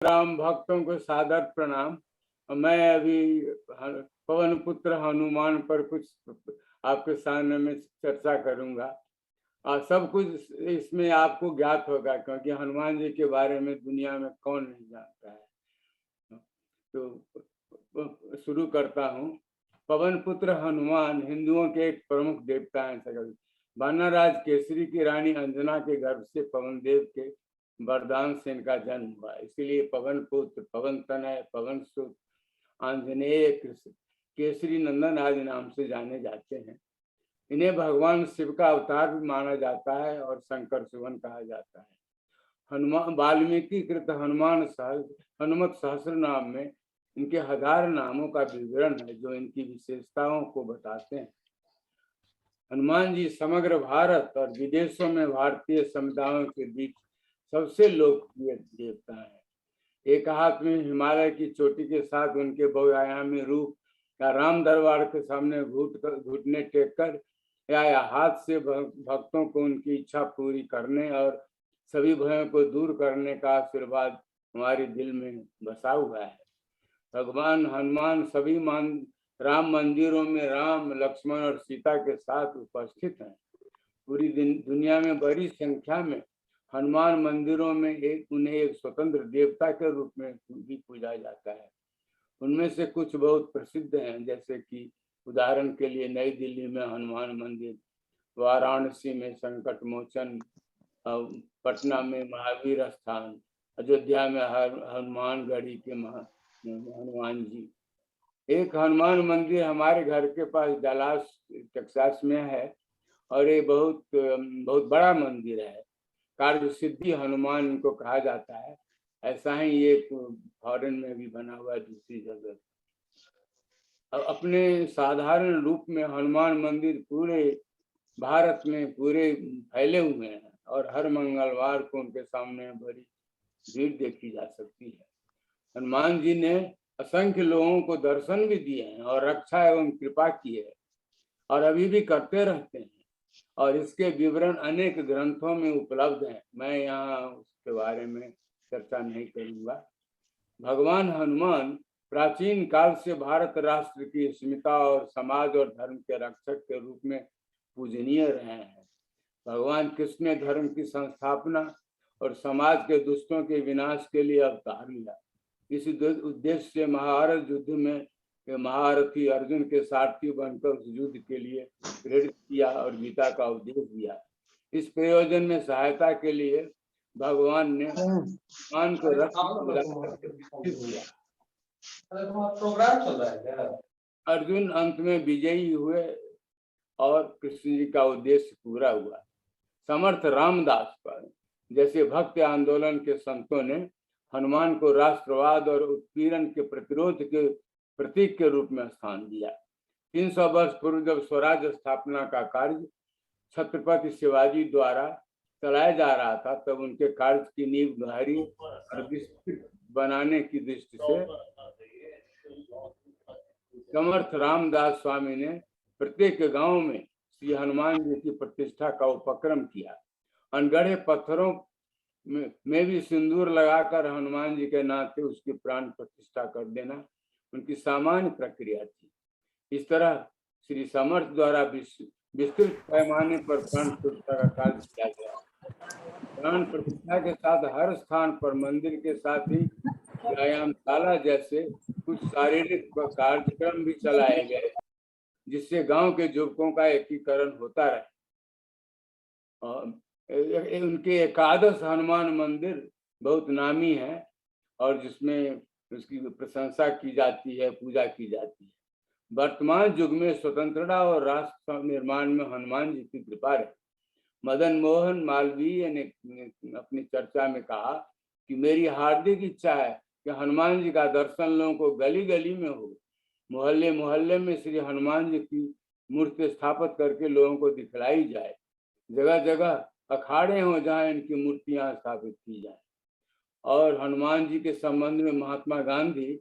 राम भक्तों को सादर प्रणाम। मैं अभी पवन पुत्र हनुमान पर कुछ आपके सामने में चर्चा करूंगा। सब कुछ इसमें आपको ज्ञात होगा, क्योंकि हनुमान जी के बारे में दुनिया में कौन नहीं जानता है। तो शुरू करता हूँ। पवन पुत्र हनुमान हिंदुओं के एक प्रमुख देवता हैं। वानरराज केसरी की रानी अंजना के गर्भ से पवन देव के वरदान से इनका जन्म हुआ, इसीलिए पवन पुत्र, पवन तनय, पवन सुत, आंजनेय, केसरी नंदन आदि नाम से जाने जाते हैं। इन्हें भगवान शिव का अवतार भी माना जाता है और शंकर सुवन कहा जाता है। हनुमान वाल्मीकि कृत हनुमत सहस्र नाम में इनके 1000 नामों का विवरण है, जो इनकी विशेषताओं को बताते हैं। हनुमान जी समग्र भारत और विदेशों में भारतीय समुदायों के बीच सबसे लोकप्रिय देवता है। एक हाथ में हिमालय की चोटी के साथ उनके बहुआयामी रूप या राम दरबार के सामने घुटने टेक कर या हाथ से भक्तों को उनकी इच्छा पूरी करने और सभी भयों को दूर करने का आशीर्वाद हमारे दिल में बसा हुआ है। भगवान हनुमान सभी राम मंदिरों में राम, लक्ष्मण और सीता के साथ उपस्थित हैं। पूरी दुनिया में बड़ी संख्या में हनुमान मंदिरों में उन्हें एक स्वतंत्र देवता के रूप में भी पूजा जाता है। उनमें से कुछ बहुत प्रसिद्ध हैं, जैसे कि उदाहरण के लिए नई दिल्ली में हनुमान मंदिर, वाराणसी में संकट मोचन, पटना में महावीर स्थान, अयोध्या में हनुमानगढ़ी के हनुमान जी। एक हनुमान मंदिर हमारे घर के पास डलास टेक्सास में है और ये बहुत बड़ा मंदिर है। कार्य सिद्धि हनुमान इनको कहा जाता है। ऐसा ही ये फॉरेन में भी बना हुआ है दूसरी जगह। अपने साधारण रूप में हनुमान मंदिर पूरे भारत में पूरे फैले हुए हैं और हर मंगलवार को उनके सामने बड़ी भीड़ देखी जा सकती है। हनुमान जी ने असंख्य लोगों को दर्शन भी दिए हैं और रक्षा एवं कृपा की है और अभी भी करते रहते हैं, और इसके विवरण अनेक ग्रंथों में उपलब्ध हैं। मैं यहाँ उसके बारे में चर्चा नहीं करूंगा। भगवान हनुमान प्राचीन काल से भारत राष्ट्र की अस्मिता और समाज और धर्म के रक्षक के रूप में पूजनीय रहे हैं। भगवान कृष्ण ने धर्म की संस्थापना और समाज के दुष्टों के विनाश के लिए अवतार लिया। इस उद्देश्य से महाभारत युद्ध में महारथी अर्जुन के सारथी बनकर उस युद्ध के लिए प्रेरित किया और गीता का उपदेश दिया। इस प्रयोजन में सहायता के लिए भगवान ने हनुमान को रथ दिया। अर्जुन अंत में विजयी हुए और कृष्ण जी का उद्देश्य पूरा हुआ। समर्थ रामदास पर जैसे भक्ति आंदोलन के संतों ने हनुमान को राष्ट्रवाद और उत्पीड़न के प्रतिरोध के प्रतीक के रूप में स्थान दिया। 300 वर्ष पूर्व जब स्वराज स्थापना का कार्य छत्रपति शिवाजी द्वारा चलाया जा रहा था, तब उनके कार्य की नींव गहरी और विस्तृत बनाने की दृष्टि से समर्थ रामदास स्वामी ने प्रत्येक गांव में श्री हनुमान जी की प्रतिष्ठा का उपक्रम किया। अनगढ़े पत्थरों में भी सिंदूर लगाकर हनुमान जी के नाते उसकी प्राण प्रतिष्ठा कर देना उनकी सामान्य प्रक्रिया थी। इस तरह श्री समर्थ द्वारा विस्तृत पैमाने पर प्राण प्रतिष्ठा का कार्य किया गया। प्राण प्रतिष्ठा के साथ हर स्थान पर मंदिर के साथ ही व्यायामशाला जैसे कुछ शारीरिक कार्यक्रम भी चलाए गए, जिससे गांव के युवकों का एकीकरण होता रहे। उनके एकादश हनुमान मंदिर बहुत नामी है और जिसमें उसकी प्रशंसा की जाती है, पूजा की जाती है। वर्तमान युग में स्वतंत्रता और राष्ट्र निर्माण में हनुमान जी की कृपा रहे। मदन मोहन मालवीय ने अपनी चर्चा में कहा कि मेरी हार्दिक इच्छा है कि हनुमान जी का दर्शन लोगों को गली गली में हो, मोहल्ले मोहल्ले में श्री हनुमान जी की मूर्ति स्थापित करके लोगों को दिखलाई जाए। जगह जगह अखाड़े हो जहाँ इनकी मूर्तियां स्थापित की जाए। और हनुमान जी के संबंध में महात्मा गांधी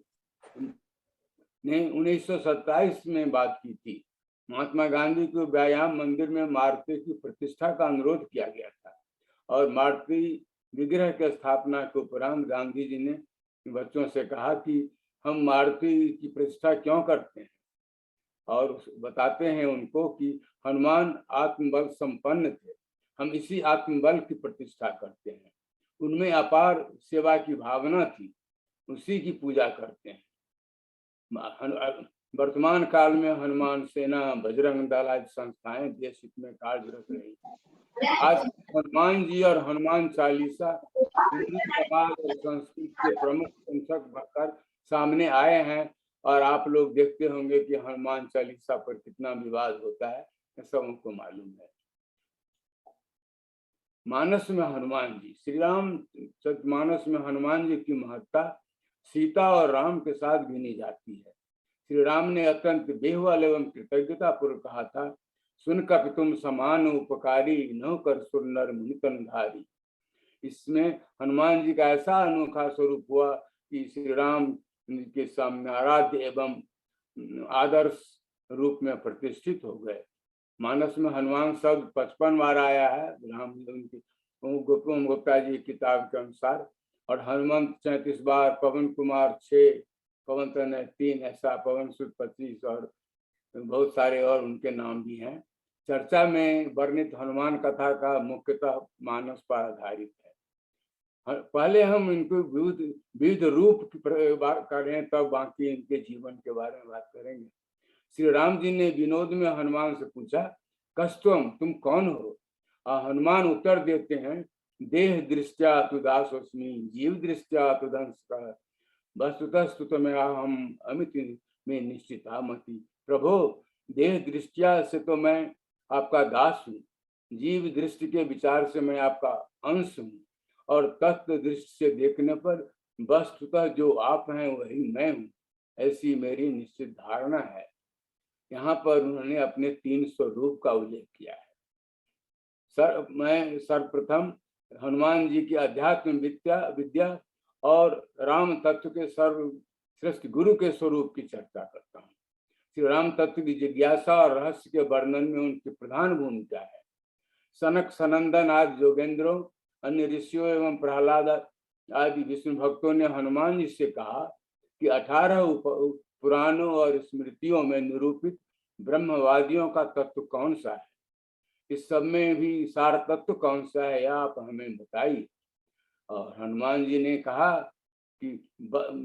ने 1927 में बात की थी। महात्मा गांधी को व्यायाम मंदिर में मारुति की प्रतिष्ठा का अनुरोध किया गया था और मारुति विग्रह के स्थापना के उपरांत गांधी जी ने बच्चों से कहा कि हम मारुति की प्रतिष्ठा क्यों करते हैं, और बताते हैं उनको कि हनुमान आत्मबल संपन्न थे, हम इसी आत्मबल की प्रतिष्ठा करते हैं। उनमें अपार सेवा की भावना थी, उसी की पूजा करते हैं। वर्तमान काल में हनुमान सेना, बजरंग दल आदि संस्थाएं देश हित में कार्यरत रही। आज हनुमान जी और हनुमान चालीसा हिंदू समाज और संस्कृति के प्रमुख संसद बनकर सामने आए हैं, और आप लोग देखते होंगे कि हनुमान चालीसा पर कितना विवाद होता है, सबको मालूम है। मानस में हनुमान जी, श्री राम मानस में हनुमान जी की महत्ता सीता और राम के साथ गिनी जाती है। श्री राम ने अत्यंत बेहवाल एवं कृतज्ञता पूर्वक कहा था, सुन कपि तुम समान उपकारी, न कर सुर नर मुनि तनधारी। इसमें हनुमान जी का ऐसा अनोखा स्वरूप हुआ कि श्री राम के सामने आराध्य एवं आदर्श रूप में प्रतिष्ठित हो गए। मानस में हनुमान शब्द 55 बार आया है राम गुप्ता जी किताब के अनुसार, और हनुमंत 34 बार, पवन कुमार 6, पवन तनय 3, ऐसा पवन सुत 25, और बहुत सारे और उनके नाम भी हैं। चर्चा में वर्णित हनुमान कथा का मुख्यतः मानस पर आधारित है। पहले हम इनको विविध रूप की बात करें, तब बाकी इनके जीवन के बारे में बात करेंगे। श्री राम जी ने विनोद में हनुमान से पूछा, कस्तम, तुम कौन हो? हनुमान उत्तर देते हैं, देह दृष्टया तु दासोस्मि, जीव दृष्टया तु दंसका, वस्तुतस्तु तमेहम अमित में निश्चिता मति। प्रभो, देह दृष्टिया से तो मैं आपका दास हूँ, जीव दृष्टि के विचार से मैं आपका अंश हूँ, और तत्व दृष्टि से देखने पर वस्तुतः जो आप हैं वही मैं हूँ, ऐसी मेरी निश्चित धारणा है। यहाँ पर उन्होंने अपने 3 स्वरूप का उल्लेख किया है। मैं सर्वप्रथम हनुमान जी की अध्यात्म विद्या और राम तत्व के सर्वश्रेष्ठ गुरु के स्वरूप की चर्चा करता हूँ। श्री राम तत्व की जिज्ञासा और रहस्य के वर्णन में उनकी प्रधान भूमिका है। सनक सनंदन आदि जोगेंद्रों, अन्य ऋषियों एवं प्रहलाद आदि विष्णु भक्तों ने हनुमान जी से कहा कि 18 पुराणों और स्मृतियों में निरूपित ब्रह्मवादियों का तत्व कौन सा है, इस सब में भी सार तत्व कौन सा है, यह आप हमें बताइए। और हनुमान जी ने कहा कि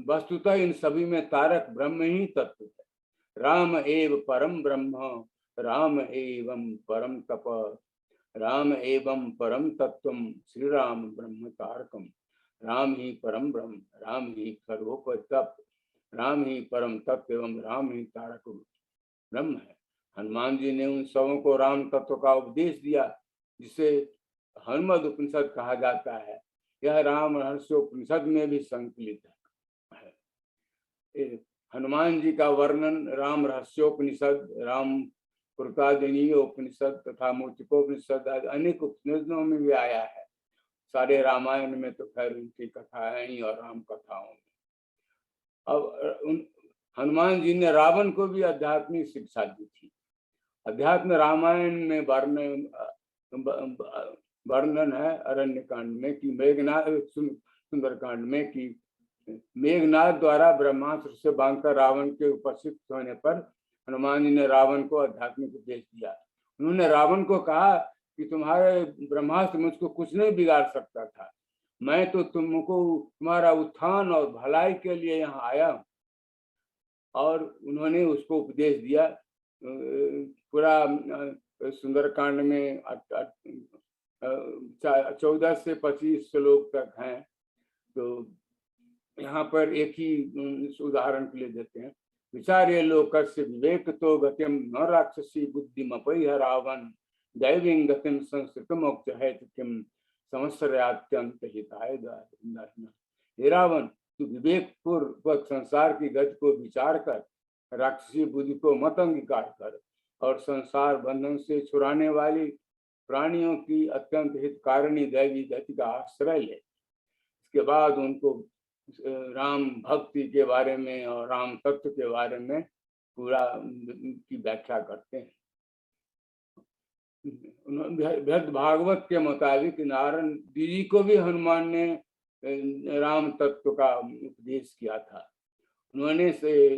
वस्तुतः इन सभी में तारक ब्रह्म ही तत्व है। राम एव परम ब्रह्म, राम एवं परम तप, राम एवं परम तत्वम, श्री राम ब्रह्म तारकम। राम ही परम ब्रह्म, राम ही सर्वोपरि तप, राम ही परम तत्व एवं राम ही तारक ब्रह्म है। हनुमान जी ने उन सबों को राम तत्व का उपदेश दिया, जिसे हनुमद उपनिषद कहा जाता है। यह राम रहस्योपनिषद में भी संकलित है। हनुमान जी का वर्णन राम रहस्योपनिषद, राम कृताजनीय उपनिषद तथा मूर्तिकोपनिषद आदि अनेक उपनिषदों में भी आया है। सारे रामायण में तो खैर उनकी कथाएं ही और राम कथाओं में। अब हनुमान जी ने रावण को भी आध्यात्मिक शिक्षा दी थी। अध्यात्म रामायण में वर्णन है अरण्य कांड में कि सुंदर कांड में कि मेघनाथ द्वारा ब्रह्मास्त्र से बांधकर रावण के उपस्थित होने पर हनुमान जी ने रावण को आध्यात्मिक उपदेश दिया। उन्होंने रावण को कहा कि तुम्हारे ब्रह्मास्त्र मुझको कुछ नहीं बिगाड़ सकता था, मैं तो तुमको तुम्हारा उत्थान और भलाई के लिए यहाँ आया हूँ। और उन्होंने उसको उपदेश दिया। पूरा सुंदरकांड में 14 से 25 श्लोक तक हैं। तो यहाँ पर एक ही उदाहरण के लिए देते हैं। विचार्य लोकस्य विवेक तो गतिम न राक्षसी बुद्धिमपैह रावण, दैवीं गतिम संस्कृत मोक्ष है किम समस्यात्यंत हिताय। हे रावण, तू विवेक पूर्वक संसार की गति को विचार कर, राक्षसी बुद्धि को मत अंगीकार कर, और संसार बंधन से छुड़ाने वाली प्राणियों की अत्यंत हितकारिणी दैवी गति का आश्रय ले। इसके बाद उनको राम भक्ति के बारे में और राम तत्व के बारे में पूरा की व्याख्या करते हैं। भागवत के मुताबिक नारायण जी को भी हनुमान ने राम तत्व का उपदेश किया था। उन्होंने से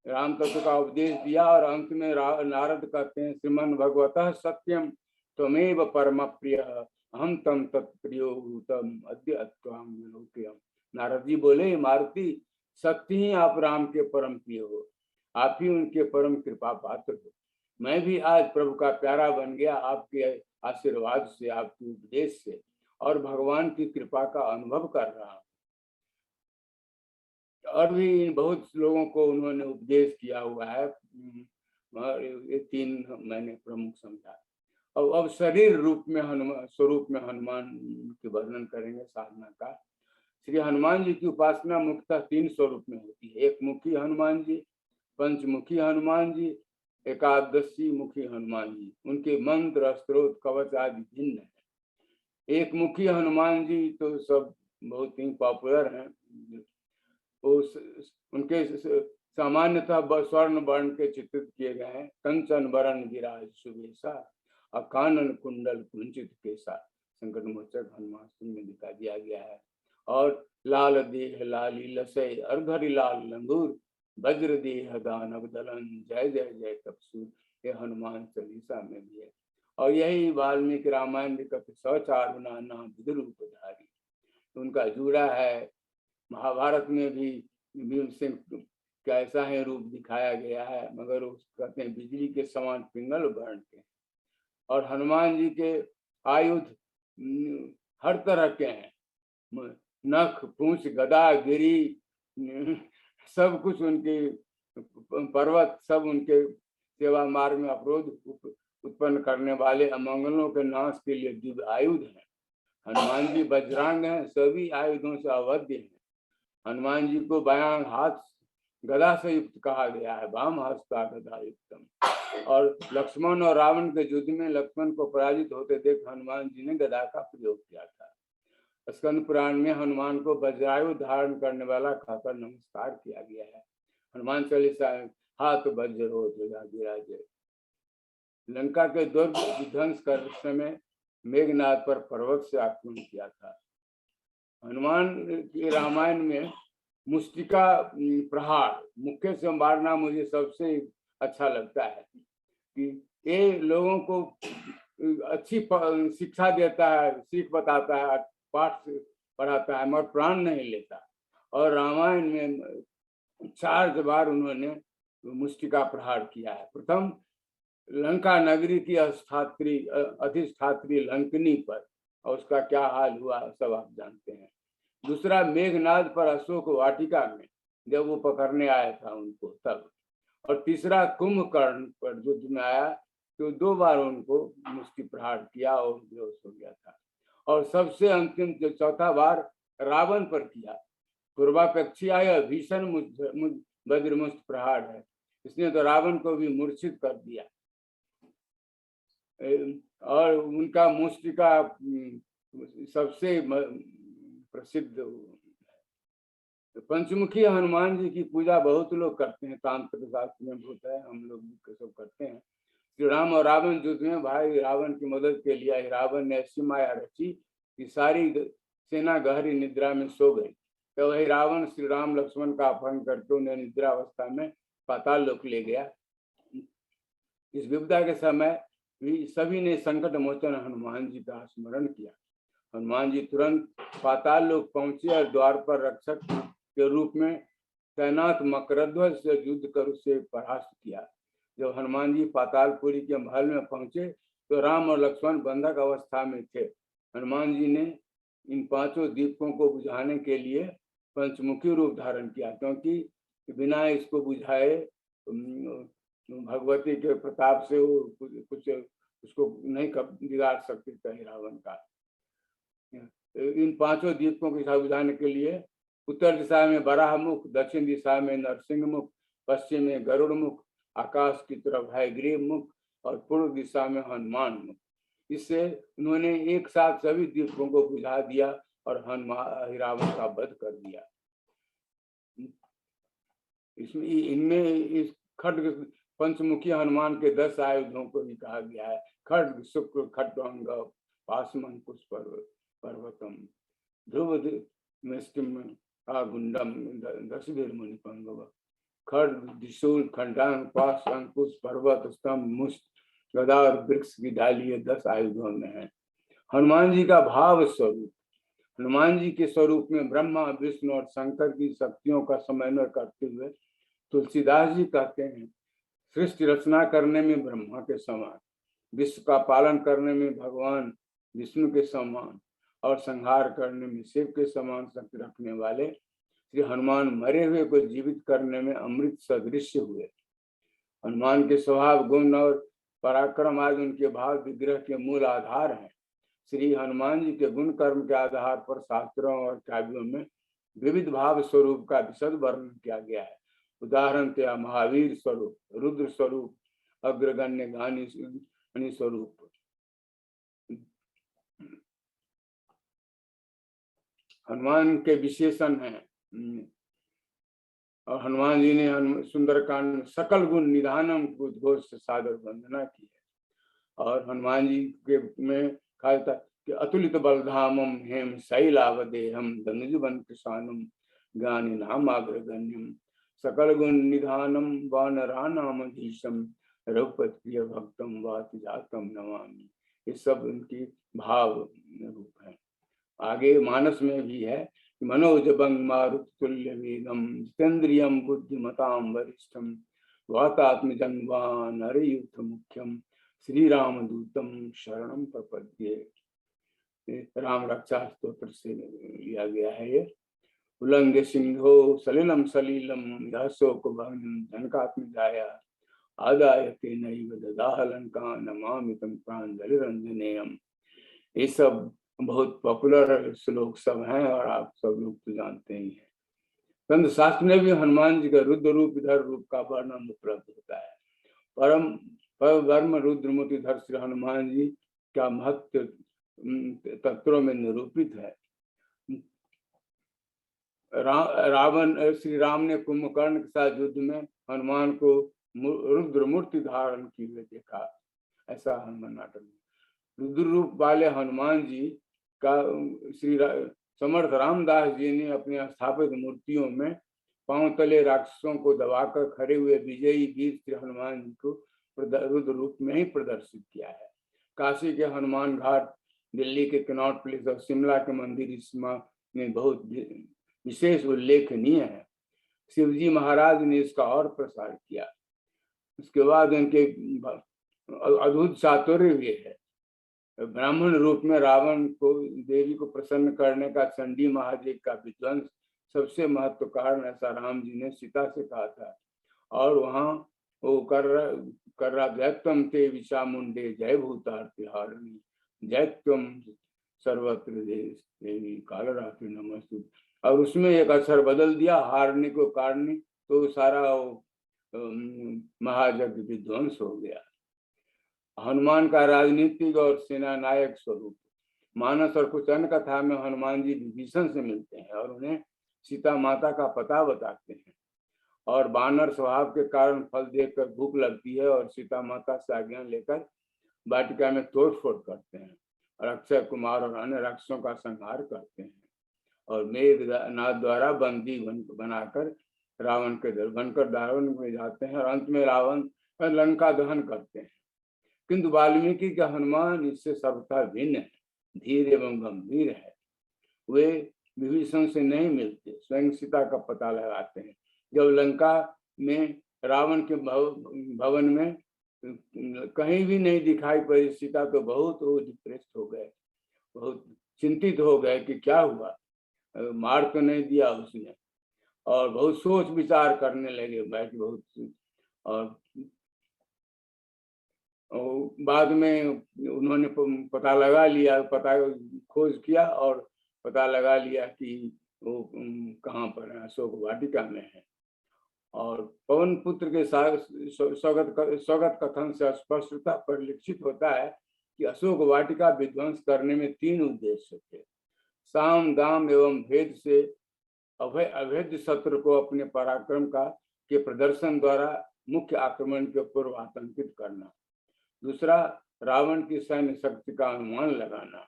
राम तत्व का उपदेश दिया और अंत में नारद कहते हैं, श्रीमन भगवतः सत्यम त्वमेव परम प्रिय हम तम तत्प्रियोतम अद्य अत्वाम विलोक्यम। नारद जी बोले, मारुति सत्य ही आप राम के परम प्रिय हो, आप ही उनके परम कृपा पात्र हो। मैं भी आज प्रभु का प्यारा बन गया आपके आशीर्वाद से, आपके उपदेश से, और भगवान की कृपा का अनुभव कर रहा हूँ। और भी बहुत लोगों को उन्होंने उपदेश किया हुआ है, ये 3 मैंने प्रमुख समझा। अब शरीर रूप में हनुमान, स्वरूप में हनुमान के वर्णन करेंगे साधना का। श्री हनुमान जी की उपासना मुख्यतः 3 स्वरूप में होती है। एक मुखी हनुमान जी, पंचमुखी हनुमान जी, एकादशी मुखी हनुमान जी। उनके मंत्र, स्त्रोत, कवच आदि भिन्न है। एक मुखी हनुमान जी तो सब बहुत ही पॉपुलर हैं। उनके सामान्यतः स्वर्ण वर्ण के चित्रित किए गए हैं। कंचन वरण विराज सुबेसा, अकानन कुंडल कुंचित केसा, संकट मोचक हनुमान में दिखा दिया गया है। और लाल देह लाली लसय अर्धरि लाल लंगूर, वज्र देह दानव दलन, जय जय जय तपसूर, ये हनुमान चालीसा में भी है। और यही वाल्मीकि रामायण कथ सचारु नाना विदुर रूपधारी, उनका जुड़ा है। महाभारत में भी भीमसेन का ऐसा ही रूप दिखाया गया है, मगर उस कहते हैं बिजली के समान पिंगल वर्ण के। और हनुमान जी के आयुध हर तरह के हैं, नख, पूंछ, गदा, गिरी, सब कुछ उनके, पर्वत सब उनके सेवा मार्ग में अवरोध उत्पन्न करने वाले अमंगलों के नाश के लिए दिव्य आयुध हैं। हनुमान जी वज्रांग हैं, सभी आयुधों से अवध्य हैं। हनुमान जी को बायां हाथ गदा से युक्त कहा गया है, वाम हस्ता गदा युक्तम। और लक्ष्मण और रावण के युद्ध में लक्ष्मण को पराजित होते देख हनुमान जी ने गदा का प्रयोग किया था। स्कंद पुराण में हनुमान को वज्रायु धारण करने वाला कहकर नमस्कार किया गया है। हनुमान चालीसा हाथ वज्र हो विराजे। लंका के दुर्ग विध्वंस कर समय मेघनाद पर पर्वत से आक्रमण किया था। हनुमान के रामायण में मुष्टिका प्रहार मुख्य से मारना मुझे सबसे अच्छा लगता है कि ये लोगों को अच्छी शिक्षा देता है, सीख बताता है, पाठ पढ़ाता है, मगर प्राण नहीं लेता। और रामायण में 4 बार उन्होंने मुष्टिका प्रहार किया है। प्रथम लंका नगरी की अधिष्ठात्री लंकनी पर, और उसका क्या हाल हुआ सब आप जानते हैं। दूसरा मेघनाद पर अशोक वाटिका में जब वो पकड़ने आया था उनको तब। और तीसरा कुंभकर्ण पर युद्ध में आया तो 2 बार उनको मुष्टि प्रहार किया और बेहोश हो गया था। और सबसे अंतिम जो 4था बार रावण पर किया। पूर्वापेक्षी आया भीषण वज्रमुष्ट प्रहार है, इसने तो रावण को भी मूर्छित कर दिया। और उनका मुष्टिका सबसे प्रसिद्ध। पंचमुखी हनुमान जी की पूजा बहुत लोग करते हैं, तांत्रिक शास्त्र में बहुत है, हम लोग भी सब करते हैं। श्री राम और रावण युद्ध में भाई रावण की मदद के लिए रावण ने ऐसी माया रची कि सारी सेना गहरी निद्रा में सो गई। तो वही रावण श्री राम लक्ष्मण का अपहरण करके उन्हें निद्रा अवस्था में पाताल लोक ले गया। इस विपदा के समय सभी ने संकट मोचन हनुमान जी का स्मरण किया। हनुमान जी तुरंत पाताल लोक पहुंचे और द्वार पर रक्षक के रूप में तैनात मकरध्वज से युद्ध कर उसे परास्त किया। जब हनुमान जी पातालपुरी के महल में पहुंचे तो राम और लक्ष्मण बंधक अवस्था में थे। हनुमान जी ने इन 5 दीपकों को बुझाने के लिए पंचमुखी रूप धारण किया, क्योंकि बिना इसको बुझाए भगवती के प्रताप से वो कुछ उसको नहीं बिगाड़ सकते थे रावण का। इन 5 दीपकों को बुझाने के लिए उत्तर दिशा में बराह मुख, दक्षिण दिशा में नरसिंह मुख, पश्चिम में गरुड़ मुख, आकाश की तरफ है ग्रीव मुख और पूर्व दिशा में हनुमान मुख। इससे उन्होंने एक साथ सभी दीपकों को बुझा दिया और रावण का वध कर दिया। इसमें इनमें इस खड्ग पंचमुखी हनुमान के 10 आयुधों को भी कहा गया है। खड्ग शुक्र खड्ग पासमन पुष्प पर्वतम ध्रुव मुष्टिम गुंडम दशभिर्मुनिपंगव खड्ग त्रिशूल खंडांग पाश अंकुश पर्वत स्तंभ मुष्ट गदा और वृक्ष की डाली ये 10 आयुधों में है। हनुमान जी का भाव स्वरूप, हनुमान जी के स्वरूप में ब्रह्मा विष्णु और शंकर की शक्तियों का समन्वय करते हुए तुलसीदास जी कहते हैं, सृष्टि रचना करने में ब्रह्मा के समान, विश्व का पालन करने में भगवान विष्णु के समान और संहार करने में शिव के समान शक्ति रखने वाले श्री हनुमान मरे हुए को जीवित करने में अमृत सदृश हुए। हनुमान के स्वभाव गुण और पराक्रम आज उनके भाव विग्रह के मूल आधार हैं। श्री हनुमान जी के गुण कर्म के आधार पर शास्त्रों और काव्यों में विविध भाव स्वरूप का विशद वर्णन किया गया है। उदाहरणतया महावीर स्वरूप, रुद्र स्वरूप, अग्रगण्य ज्ञानी स्वरूप। हनुमान के विशेषण हैं और हनुमान जी ने सुंदरकांड में सकल गुण निधानम को उद्घोष से सादर वंदना की है। और हनुमान जी के में कहा था कि अतुलित बलधामम हेम शैलावदेहम धनुजबन कृशानम ज्ञानी नाम अग्रगण्यम सकल गुण निधानम वानरानामधीशम रघुपति प्रिय भक्तम वात जातम नमामि। ये सब उनकी भाव रूप है। आगे मानस में भी है, मनोजबंग मारुत तुल्य वेगम जितेन्द्रियम बुद्धिमताम वरिष्ठम वातात्मजन्वान नरयुथ मुख्यम श्री राम दूतम शरणम प्रपद्ये। राम रक्षा स्तोत्र से लिया गया है ये। उल्लंघ्य सिंधो सलिलम सलीलम शोक भग्नम जनकात्मजाया आदाय तेनैव ददाह लंका नमामि तं प्राञ्जलिरञ्जनेयम्। ये सब बहुत पॉपुलर श्लोक सब हैं और आप सब लोग तो जानते ही हैं। संत शास्त्र में भी हनुमान जी का रुद्र रूप इधर रूप का वर्णन उपलब्ध होता है। परम रुद्र मुरलीधर श्री हनुमान जी का महत्व तत्वों में निरूपित है। रावण श्री राम ने कुंभकर्ण के साथ युद्ध में हनुमान को रुद्र मूर्ति धारण की हुए देखा, ऐसा हनुमान नाटक में। रुद्र रूप वाले हनुमान जी का श्री समर्थ रामदास जी ने अपने स्थापित मूर्तियों में पांव तले राक्षसों को दबाकर खड़े हुए विजयी वीर श्री हनुमान जी को रुद्र रूप में ही प्रदर्शित किया है। काशी के हनुमान घाट, दिल्ली के कनॉट प्लेस और शिमला के मंदिर में बहुत विशेष उल्लेखनीय है। शिवजी महाराज ने इसका और प्रसार किया। उसके बाद उनके अद्भुत चातुर्य भी है। ब्राह्मण रूप में रावण को देवी को प्रसन्न करने का चंडी महादेव का विध्वंस सबसे महत्व कारण ऐसा राम जी ने सीता से कहा था। और वहाँ वो कर रहा दैत्यम ते विशामुंडे जय भूतार्ति हारिणी जय त्वम सर्वत्र देवी कालरात्रि नमस्तु। और उसमें एक अक्षर बदल दिया, हारने को कारणी, तो सारा महायज्ञ विध्वंस हो गया। हनुमान का राजनीतिक और सेना नायक स्वरूप। मानस और कुछ अन्य कथा में हनुमान जी विभीषण से मिलते हैं और उन्हें सीता माता का पता बताते हैं। और बानर स्वभाव के कारण फल देखकर भूख लगती है और सीता माता से आज्ञा लेकर वाटिका में तोड़फोड़ करते हैं और अक्षय कुमार और अन्य राक्षसों का संहार करते हैं और मेघनाथ द्वारा बंदी बनाकर रावण के दर बनकर दारुण में जाते हैं और अंत में रावण लंका दहन करते हैं। किंतु वाल्मीकि के हनुमान इससे सर्वथा भिन्न है, धीर एवं गंभीर है। वे विभीषण से नहीं मिलते, स्वयं सीता का पता लगाते हैं। जब लंका में रावण के भवन में कहीं भी नहीं दिखाई पड़ी सीता तो बहुत डिप्रेस्ड हो गए, बहुत चिंतित हो गए कि क्या हुआ, मार तो नहीं दिया उसने। और बहुत सोच विचार करने लगे बैठ बहुत। और बाद में उन्होंने पता लगा लिया, खोज किया और पता लगा लिया कि वो कहाँ पर है, अशोक वाटिका में है। और पवन पुत्र के स्वागत कथन से स्पष्टता परिलक्षित होता है कि अशोक वाटिका विध्वंस करने में 3 उद्देश्य थे। साम दाम एवं भेद से अभेद्य शत्रु को अपने पराक्रम के प्रदर्शन द्वारा मुख्य आक्रमण के पूर्व आतंकित करना। दूसरा, रावण की सैन्य शक्ति का अनुमान लगाना।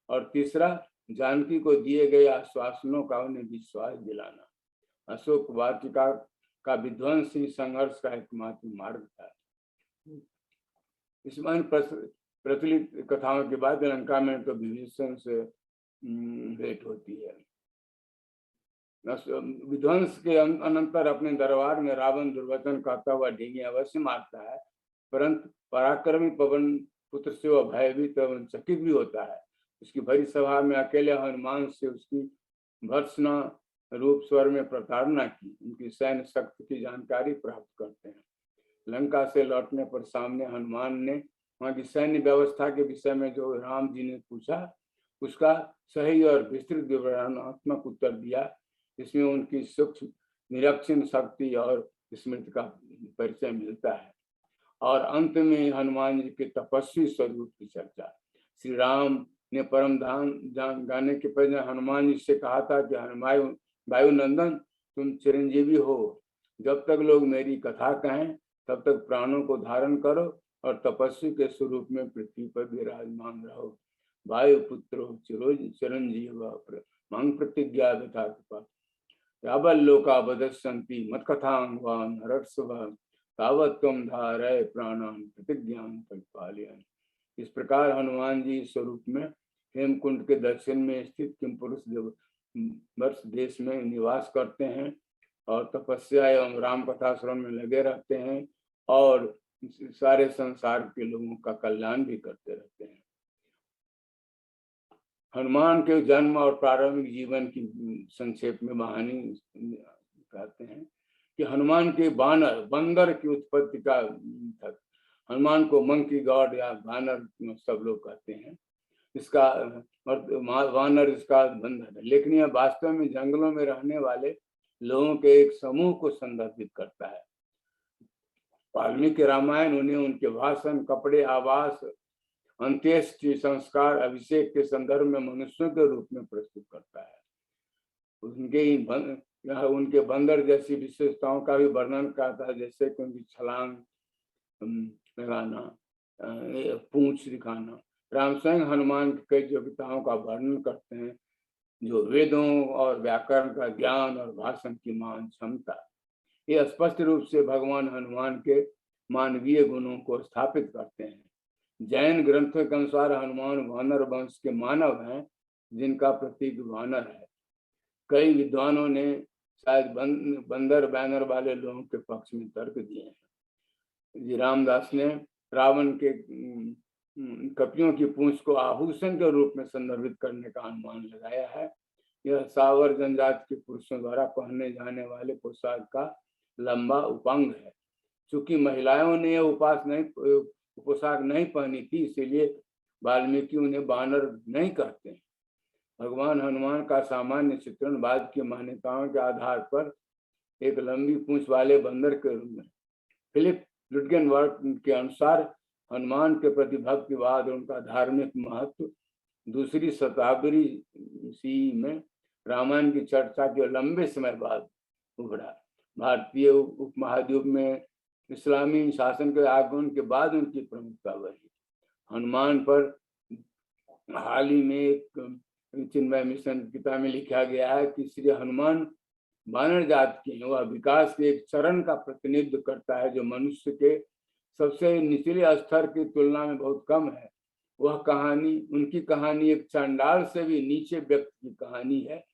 और तीसरा, जानकी को दिए गए आश्वासनों का उन्हें विश्वास दिलाना। अशोक वाटिका का विध्वंस ही संघर्ष का एकमात्र मार्ग था। इसमें प्रचलित कथाओं के बाद लंका में तो विभीषण से भेंट होती है। विध्वंस के अनंतर अपने दरबार में रावण दुर्वचन करता हुआ ढींगे अवश्य मारता है, परंतु पराक्रमी पवन पुत्र से वह भयभीत एवं चकित भी होता है। उसकी भरी सभा में अकेले हनुमान से उसकी भर्त्सना रूप स्वर में प्रताड़ना की, उनकी सैन्य शक्ति की जानकारी प्राप्त करते हैं। लंका से लौटने पर सामने हनुमान ने वहां की सैन्य व्यवस्था के विषय में जो राम जी ने पूछा उसका सही और विस्तृत विवरणात्मक उत्तर दिया। इसमें उनकी सूक्ष्म निरीक्षण शक्ति और स्मृति का परिचय मिलता है। और अंत में हनुमान जी के तपस्वी स्वरूप की चर्चा। श्री राम ने परम धाम गाने के पहले हनुमान जी से कहा था कि वायुनंदन तुम चिरंजीवी हो, जब तक लोग मेरी कथा कहें तब तक प्राणों को धारण करो और तपस्वी के स्वरूप में पृथ्वी पर विराजमान रहो। वायुपुत्रो चिरंजीव मंग प्रतिज्ञा यथा यावल्लोका वदस्सन्ति मत्कथांगवान् हरर्षभः तावत् त्वं धारय प्राणान् प्रतिज्ञां परिपालयन्। इस प्रकार हनुमान जी स्वरूप में हेमकुंड के दक्षिण में स्थित किमपुरुष वर्ष देश में निवास करते हैं और तपस्या एवं राम कथा श्रवण में लगे रहते हैं और सारे संसार के लोगों का कल्याण भी करते रहते हैं। हनुमान के जन्म और प्रारंभिक जीवन की संक्षेप में कहानी कहते हैं कि हनुमान के बंदर की उत्पत्ति का तक हनुमान को मंकी गॉड या बानर सब लोग कहते हैं। इसका वानर इसका बंदर है, लेकिन यह वास्तव में जंगलों में रहने वाले लोगों के एक समूह को संदर्भित करता है। वाल्मीकि रामायण उन्हें उनके भाषण, कपड़े, आवास, अंत्येष्टि संस्कार, अभिषेक के संदर्भ में मनुष्यों के रूप में प्रस्तुत करता है। उनके बंदर जैसी विशेषताओं का भी वर्णन करता है, जैसे कि उनकी छलांग लगाना, पूंछ दिखाना। राम स्वयं हनुमान की कई योग्यताओं का वर्णन करते हैं, जो वेदों और व्याकरण का ज्ञान और भाषण की महान क्षमता। ये स्पष्ट रूप से भगवान हनुमान के मानवीय गुणों को स्थापित करते हैं। जैन ग्रंथों के अनुसार हनुमान वानर वंश के मानव हैं, जिनका प्रतीक वानर है। कई विद्वानों ने शायद बंदर बैनर वाले लोगों के पक्ष में तर्क दिए हैं। जी रामदास ने रावण के कपियों की पूंछ को आभूषण के रूप में संदर्भित करने का अनुमान लगाया है। यह सावर जनजाति के पुरुषों द्वारा पहने जाने वाले पोशाक का लंबा उपांग है। चूंकि महिलाओं ने यह पोशाक नहीं पहनी थी, इसीलिए वाल्मीकि उन्हें बानर नहीं कहते हैं। भगवान हनुमान का सामान्य चित्रण बाद की मान्यताओं के आधार पर एक लंबी पूंछ वाले बंदर के रूप में। फिलिप लुटगेनवर्थ के अनुसार हनुमान के प्रति भक्तिवाद और उनका धार्मिक महत्व दूसरी शताब्दी ईस्वी में रामायण की चर्चा के लंबे समय बाद उभरा। भारतीय उपमहाद्वीप में इस्लामी शासन के आगमन के बाद उनकी प्रमुखता बढ़ी। हनुमान पर हाल ही में एक चिन्मय मिशन किताब में लिखा गया है कि श्री हनुमान वानर जात के वह विकास के एक चरण का प्रतिनिधित्व करता है, जो मनुष्य के सबसे निचले स्तर की तुलना में बहुत कम है। उनकी कहानी एक चंडाल से भी नीचे व्यक्ति की कहानी है,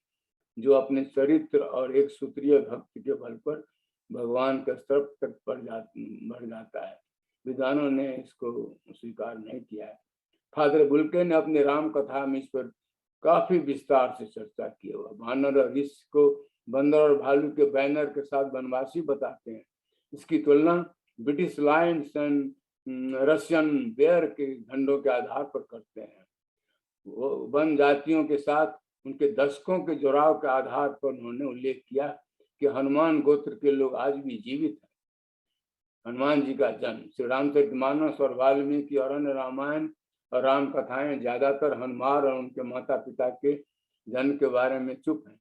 जो अपने चरित्र और एक सूत्रीय भक्ति के बल पर भगवान के स्तर तक बढ़ जाता है। विद्वानों ने इसको स्वीकार नहीं किया है। फादर बुल्के ने अपने राम कथा में इस पर काफी विस्तार से चर्चा की है। वानर और ऋषि को बंदर और भालू के बैनर के साथ वनवासी बताते हैं। इसकी तुलना British lions and Russian bear के झंडों के आधार पर करते हैं। वो वन जातियों के साथ उनके दशकों के जुड़ाव के आधार पर उन्होंने उल्लेख किया कि हनुमान गोत्र के लोग आज भी जीवित हैं। हनुमान जी का जन्म। श्री रामचरितमानस और वाल्मीकि और अन्य रामायण और राम कथाएं ज्यादातर हनुमान और उनके माता पिता के जन्म के बारे में चुप हैं।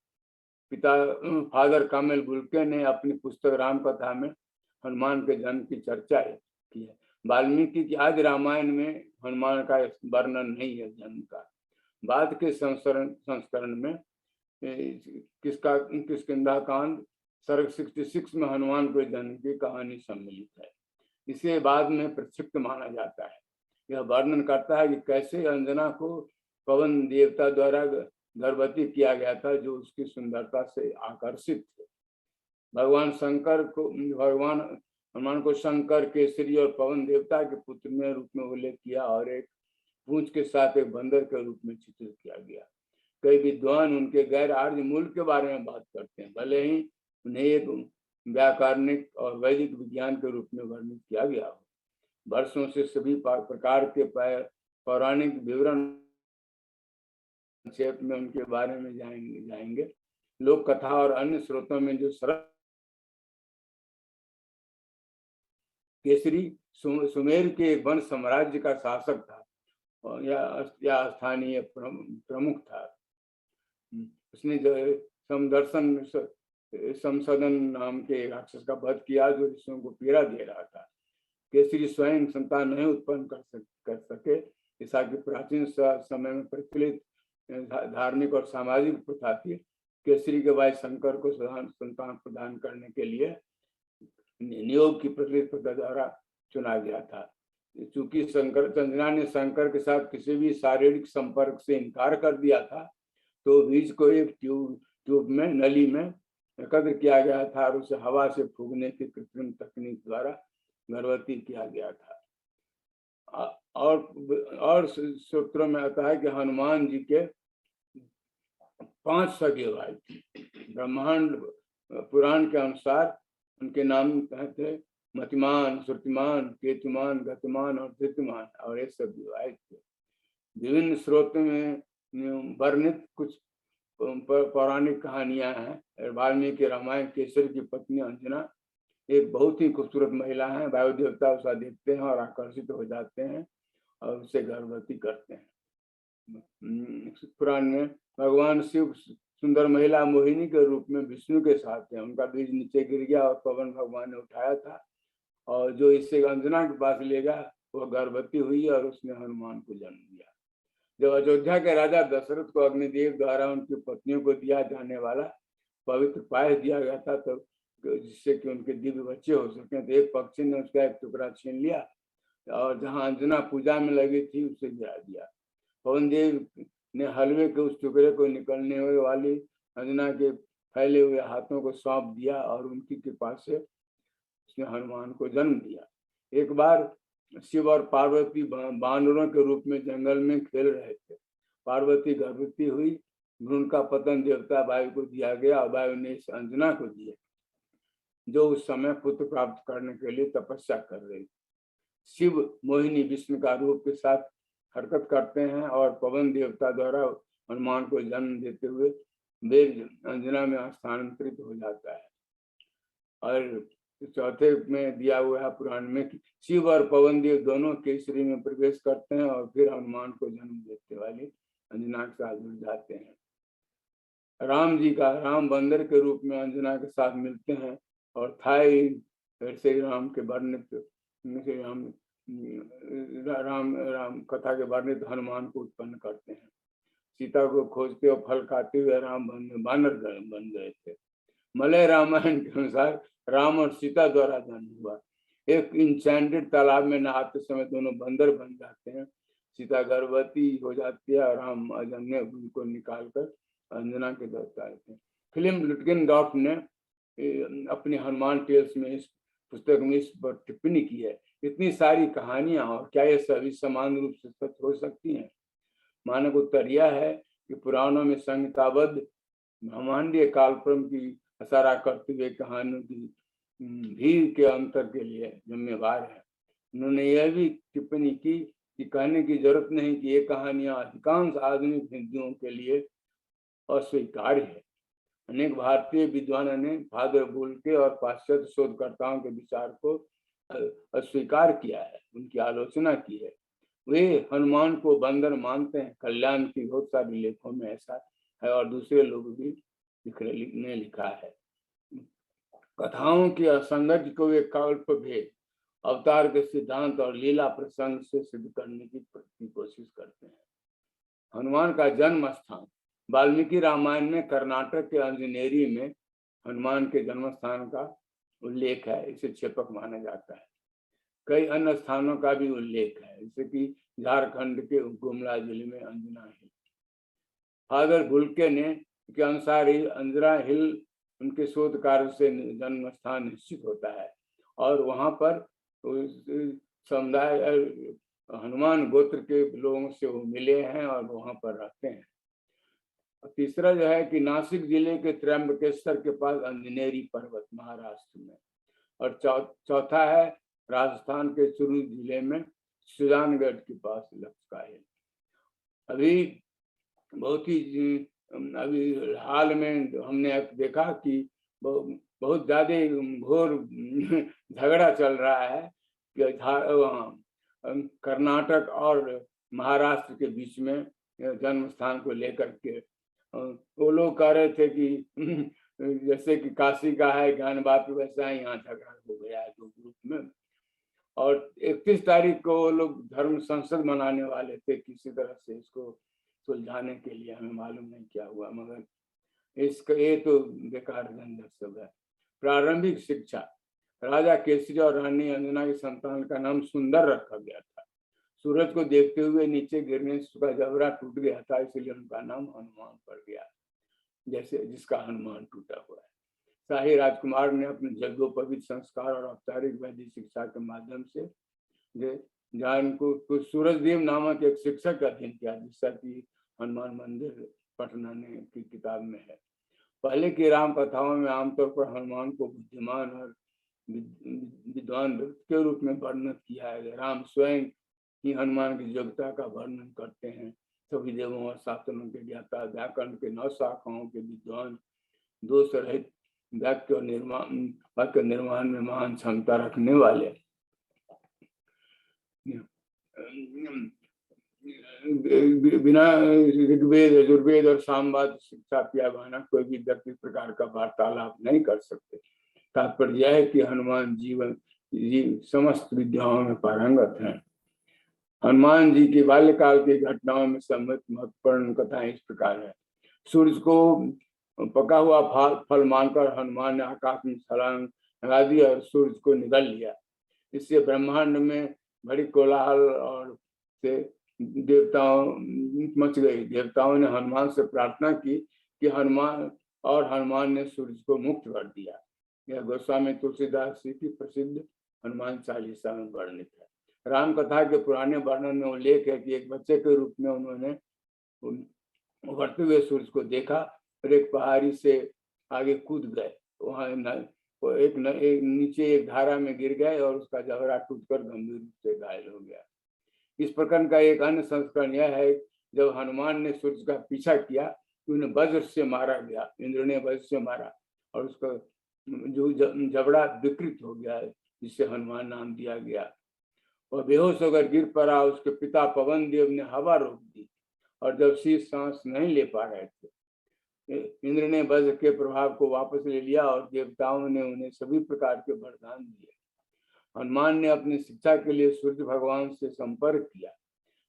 पिता फादर कामिल बुल्के ने अपनी पुस्तक राम कथा में हनुमान के जन्म की चर्चा की है। वाल्मीकि की आदि रामायण में हनुमान का वर्णन नहीं है जन्म का। बाद के संस्करण में किष्किंधा कांड सर्ग 66 में हनुमान के जन्म की कहानी सम्मिलित है। इसे बाद में प्रक्षिप्त माना जाता है। यह वर्णन करता है कि कैसे अंजना को पवन देवता द्वारा गर्भवती किया गया था, जो उसकी सुंदरता से आकर्षित थे। भगवान हनुमान को शंकर, केसरी और पवन देवता के पुत्र में रूप में उल्लेख किया और एक पूंछ के साथ एक बंदर के रूप में चित्रित किया गया। कई विद्वान उनके गैर आर्य मूल के बारे में बात करते हैं, भले ही उन्हें एक व्याकरणिक और वैदिक विज्ञान के रूप में वर्णित किया गया हो। वर्षों से सभी प्रकार के पौराणिक विवरण संक्षेप में उनके बारे में जाएंगे। लोक कथा और अन्य स्रोतों में जो सरल केसरी सुमेर के वन साम्राज्य का शासक था या स्थानीय प्रमुख था। उसने जो समदर्शन नाम के राक्षस का वध किया, जो ऋषियों को पीड़ा दे रहा था। केसरी स्वयं संतान नहीं उत्पन्न कर सके। ईसा के प्राचीन समय में प्रचलित धार्मिक और सामाजिक प्रथा थी। केसरी के भाई शंकर को संतान प्रदान करने के लिए नियोग की प्रचलित प्रथा द्वारा चुना गया था। चूंकि अंजना ने शंकर के साथ किसी भी शारीरिक संपर्क से इनकार कर दिया था, तो बीज को एक ट्यूब में, नली में एकत्र किया गया था और उसे हवा से फूंकने की कृत्रिम तकनीक द्वारा गर्भवती किया गया था। और सूत्रों में आता है कि हनुमान जी के 5 सगे भाई थे। ब्रह्मांड पुराण के अनुसार उनके नाम थे मतिमान, श्रुतिमान, केतुमान, गतिमान और धृतिमान, और ये सब विवाहित थे। विभिन्न स्रोतों में वर्णित कुछ पौराणिक कहानियां हैं। वाल्मीकि रामायण केसर की पत्नी अंजना एक बहुत ही खूबसूरत महिला है। वायु देवता उसे देखते हैं और आकर्षित हो जाते हैं और उसे गर्भवती करते हैं। पुराण में भगवान शिव सुंदर महिला मोहिनी के रूप में विष्णु के साथ है। उनका बीज नीचे गिर गया और पवन भगवान ने उठाया था, और जो इससे अंजना के पास ले गया वह गर्भवती हुई और उसने हनुमान को जन्म दिया। जब अयोध्या के राजा दशरथ को अग्निदेव द्वारा उनकी पत्नियों को दिया जाने वाला पवित्र पायस दिया गया था, तो जिससे कि उनके दिव्य बच्चे हो सके, तो एक पक्षी ने उसका एक टुकड़ा छीन लिया और जहां अंजना पूजा में लगी थी उसे गिरा दिया। पवन देव ने हलवे के उस टुकड़े को निकलने वाली अंजना के फैले हुए हाथों को सौंप दिया और उनकी कृपा से उसने हनुमान को जन्म दिया। एक बार शिव और पार्वती बानरों के रूप में जंगल में खेल रहे थे। पार्वती गर्भवती हुई। भ्रूण का पतन देवता वायु को दिया गया और वायु ने इस अंजना को दिया, जो उस समय पुत्र प्राप्त करने के लिए तपस्या कर रही। शिव मोहिनी विष्णु का रूप के साथ हरकत करते हैं और पवन देवता द्वारा हनुमान को जन्म देते हुए वेग अंजना में स्थानांतरित हो जाता है। और चौथे में दिया हुआ है पुराण में कि शिव और पवन देव दोनों केसरी में प्रवेश करते हैं और फिर हनुमान को जन्म देते वाली अंजना के साथ जुड़ जाते हैं। राम बंदर के रूप में अंजना के साथ मिलते हैं और थाई श्री राम के वर्णित राम कथा के वर्णित हनुमान को उत्पन्न करते हैं। सीता को खोजते और फल खाते हुए राम बानर बन गए थे। मलय रामायण के अनुसार राम और सीता द्वारा जन्म हुआ। एक इंचेंटेड तालाब में नहाते समय दोनों बंदर बन जाते हैं। सीता गर्भवती हो जाती है और राम अजन्य उनको निकालकर अंजना के दौरान आते हैं। फिल्म लुटकिन डॉट ने अपने हनुमान टेल्स में इस पुस्तक में इस पर टिप्पणी की है। इतनी सारी कहानियां, और क्या ये सभी समान रूप से सत्य हो सकती हैं? मानक उत्तर यह है कि पुराणों में संहिताबद्ध ब्रह्मांडीय कालक्रम की इशारा करते हुए कहानियों की भीड़ के अंतर के लिए जिम्मेवार है। उन्होंने यह भी टिप्पणी की कि कहने की जरूरत नहीं कि ये कहानियां अधिकांश आधुनिक हिंदुओं के लिए अस्वीकार्य है। अनेक भारतीय विद्वानों ने भाद्र बोल के और पाश्चात्य शोधकर्ताओं के विचार को अस्वीकार किया है, उनकी आलोचना की है। वे हनुमान को बंदर मानते हैं। कल्याण की बहुत सारी लेखों में ऐसा है और दूसरे लोग भी ने लिखा है। कथाओं की असंगति को वे कल्प भेद, अवतार के सिद्धांत और लीला प्रसंग से सिद्ध करने की कोशिश करते हैं। हनुमान का जन्म स्थान वाल्मीकि रामायण में कर्नाटक के अंजनेरी में हनुमान के जन्म स्थान का उल्लेख है, इसे क्षेपक माना जाता है। कई अन्य स्थानों का भी उल्लेख है, जैसे कि झारखंड के गुमला जिले में अंजना हिल। फादर भुलके ने के अनुसार अंजना हिल उनके शोध कार्य से जन्म स्थान निश्चित होता है और वहां पर समुदाय हनुमान गोत्र के लोगों से वो मिले हैं और वहां पर रहते हैं। तीसरा जो है कि नासिक जिले के त्र्यंबकेश्वर के पास अंजनेरी पर्वत महाराष्ट्र में, और चौथा है राजस्थान के चुरू जिले में सुजानगढ़ के पास लक्ष्का हिल। अभी बहुत ही अभी हाल में हमने देखा कि बहुत ज्यादा घोर झगड़ा चल रहा है कि कर्नाटक और महाराष्ट्र के बीच में जन्म स्थान को लेकर के वो लोग कह रहे थे कि जैसे कि काशी का है ज्ञान बापी, वैसा ही यहाँ झगड़ा हो गया है दो ग्रुप में। और 31 तारीख को वो लोग धर्म संसद मनाने वाले थे किसी तरह से इसको सुलझाने के लिए, हमें मालूम नहीं क्या हुआ, मगर इसका ये तो बेकार झंझट सब है। प्रारंभिक शिक्षा, राजा केसरी और रानी अंजना की संतान का नाम सुंदर रखा गया था। सूरज को देखते हुए नीचे गिरने से उसका जबड़ा टूट गया था, इसलिए उनका नाम हनुमान पड़ गया, जैसे जिसका हनुमान टूटा हुआ है। शाही राजकुमार ने अपने यज्ञोपवीत संस्कार और औपचारिक वैदिक शिक्षा के माध्यम से जान को सूरजदेव नामक एक शिक्षक का अध्ययन किया, जिसका कि हनुमान मंदिर पटना ने की किताब में है। पहले की राम कथाओं में आमतौर पर हनुमान को बुद्धिमान और विद्वान व्यक्ति के रूप में वर्णित किया है। राम स्वयं ही हनुमान की योग्यता का वर्णन करते हैं। सभी देवों और शास्त्रों के ज्ञाता, व्याकरण के 9 शाखाओं के विद्वान, दोष रहित वाक्य निर्माण में महान क्षमता रखने वाले, बिना ऋग्वेद, यजुर्वेद और सामवाद शिक्षा किया बिना कोई भी व्यक्ति प्रकार का वार्तालाप नहीं कर सकते। तात्पर्य यह है कि हनुमान समस्त विद्याओं में पारंगत हैं। हनुमान जी के बाल्यकाल की घटनाओं में सम्मिलित महत्वपूर्ण कथाएं इस प्रकार है। सूर्य को पका हुआ फल मानकर हनुमान ने आकाश में छलांग लगा दी और सूर्य को निगल लिया। इससे ब्रह्मांड में बड़ी कोलाहल और से देवताओं मच गई। देवताओं ने हनुमान से प्रार्थना की कि हनुमान ने सूर्य को मुक्त कर दिया। यह गोस्वामी तुलसीदास जी की प्रसिद्ध हनुमान चालीसा में वर्णित है। राम कथा के पुराने वर्णन में उल्लेख है कि एक बच्चे के रूप में उन्होंने उभरते हुए सूर्य को देखा और एक पहाड़ी से आगे कूद गए। वहां एक नीचे एक धारा में गिर गए और उसका जबड़ा टूटकर गंभीर रूप से घायल हो गया। इस प्रकार का एक अन्य संस्करण यह है, जब हनुमान ने सूर्य का पीछा किया तो उन्हें वज्र से मारा गया। इंद्र ने वज्र से मारा और उसका जो जबड़ा विकृत हो गया, जिससे हनुमान नाम दिया गया। वह बेहोश होकर गिर पड़ा। उसके पिता पवन देव ने हवा रोक दी और जब शीश सांस नहीं ले पा रहे थे, इंद्र ने वज्र के प्रभाव को वापस ले लिया और देवताओं ने उन्हें सभी प्रकार के वरदान दिए। हनुमान ने अपनी शिक्षा के लिए सूर्य भगवान से संपर्क किया,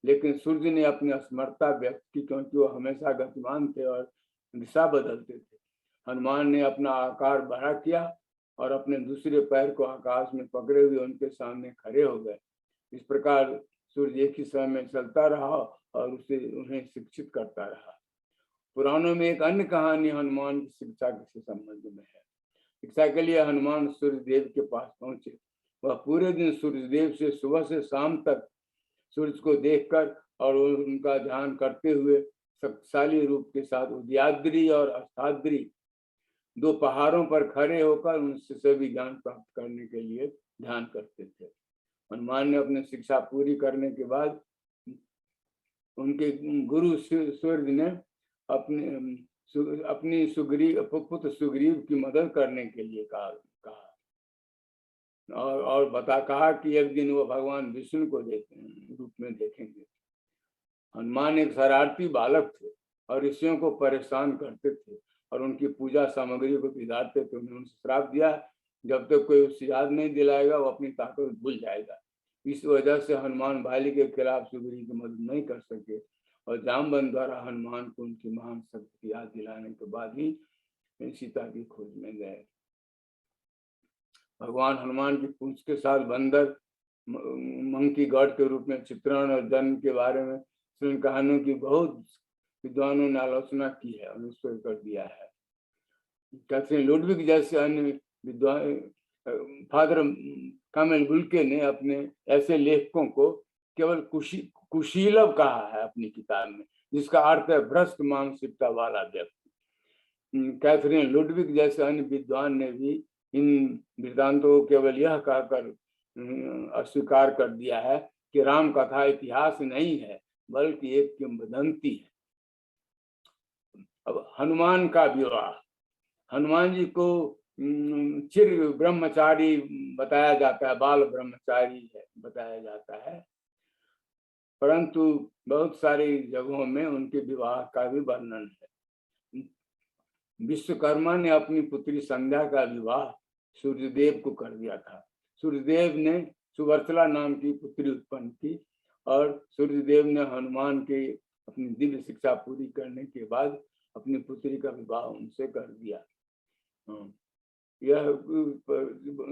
लेकिन सूर्य ने अपनी असमर्थता व्यक्त की, क्योंकि वो हमेशा गतिमान थे और दिशा बदलते थे। हनुमान ने अपना आकार बड़ा किया और अपने दूसरे पैर को आकाश में पकड़े हुए उनके सामने खड़े हो गए। इस प्रकार सूर्य एक ही समय में चलता रहा और उन्हें शिक्षित करता रहा। पुराणों में एक अन्य कहानी हनुमान की शिक्षा के संबंध में है। शिक्षा के लिए हनुमान सूर्यदेव के पास पहुंचे। वह पूरे दिन सूर्यदेव से सुबह से शाम तक सूर्य को देखकर और उनका ध्यान करते हुए शक्तिशाली रूप के साथ उदयाद्री और अस्ताद्री 2 पहाड़ों पर खड़े होकर उनसे सभी ज्ञान प्राप्त करने के लिए ध्यान करते थे। हनुमान ने अपनी शिक्षा पूरी करने के बाद उनके गुरु सूर्य ने अपनी पुत्र सुग्रीव की मदद करने के लिए कहा और कहा कि एक दिन वो भगवान विष्णु को रूप में देखेंगे। हनुमान एक शरारती बालक थे और ऋषियों को परेशान करते थे और उनकी पूजा सामग्री को बिगाड़ते थे। उन्होंने श्राप दिया, जब तक कोई उससे याद नहीं दिलाएगा वो अपनी ताकत भूल जाएगा। इस वजह से हनुमान बाली के खिलाफ सुग्रीव की मदद नहीं कर सके और जामवंत द्वारा हनुमान को उनकी महान शक्ति की याद दिलाने के बाद ही सीता की खोज में गए। भगवान हनुमान की पूंछ के साथ बंदर मंकी गॉड के रूप में चित्रण और जन्म के बारे में कहानियों की बहुत विद्वानों ने आलोचना की है, अनुष्ठेय कर दिया है। कैथरीन लुडविग जैसे अन्य विद्वान, फादर कामेल बुल्के ने अपने ऐसे लेखकों को केवल कुशीलव कहा है अपनी किताब में, जिसका अर्थ है भ्रष्ट मानसिकता वाला व्यक्ति। कैथरीन लुडविग जैसे अन्य विद्वान ने भी इन वृत्तांतों को केवल यह कहकर अस्वीकार कर दिया है कि राम कथा इतिहास नहीं है बल्कि एक किंवदंती है। अब हनुमान का विवाह, हनुमान जी को चिर ब्रह्मचारी बताया जाता है, बाल ब्रह्मचारी है बताया जाता है, परंतु बहुत सारी जगहों में उनके विवाह का भी वर्णन है। विश्वकर्मा ने अपनी पुत्री संध्या का विवाह सूर्यदेव को कर दिया था। सूर्यदेव ने सुवर्चला नाम की पुत्री उत्पन्न की और सूर्यदेव ने हनुमान के अपनी दिव्य शिक्षा पूरी करने के बाद अपनी पुत्री का विवाह उनसे कर दिया। यह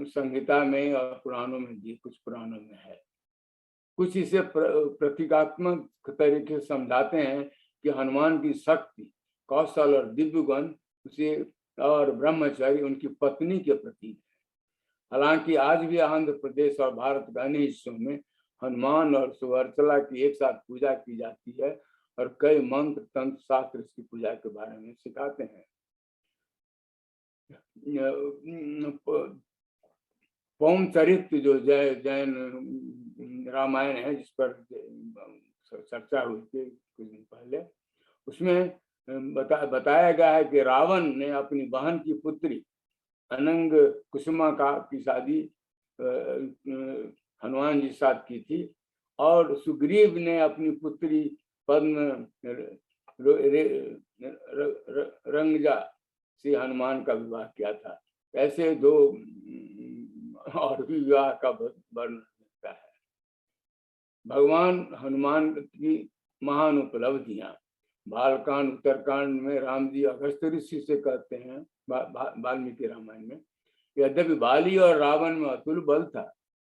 संहिता में और पुराणों में भी, कुछ पुराणों में है। कुछ इसे प्रतीकात्मक तरीके से समझाते हैं कि हनुमान की शक्ति, कौशल और दिव्य गुण उसे और ब्रह्मचर्य उनकी पत्नी के प्रतीक है। हालांकि आज भी आंध्र प्रदेश और भारत के अन्य हिस्सों में हनुमान और सुवर्चला की एक साथ पूजा की जाती है और कई मंत्र तंत्र शास्त्र इसकी पूजा के बारे में सिखाते हैं। पौम चरित्र जो जैन रामायण है, जिस पर चर्चा हुई थी कुछ दिन पहले, उसमें बताया गया है कि रावण ने अपनी बहन की पुत्री अनंग कुसुमा की शादी हनुमान जी साथ की थी और सुग्रीव ने अपनी पुत्री पद्म रंगजा से हनुमान का विवाह किया था। ऐसे दो और भी विवाह का वर्णन मिलता है। भगवान हनुमान की महान उपलब्धियां, बालकांड उत्तरकांड में राम जी अगस्त्य ऋषि से कहते हैं, वाल्मीकि रामायण में, यद्यपि बाली और रावण में अतुल बल था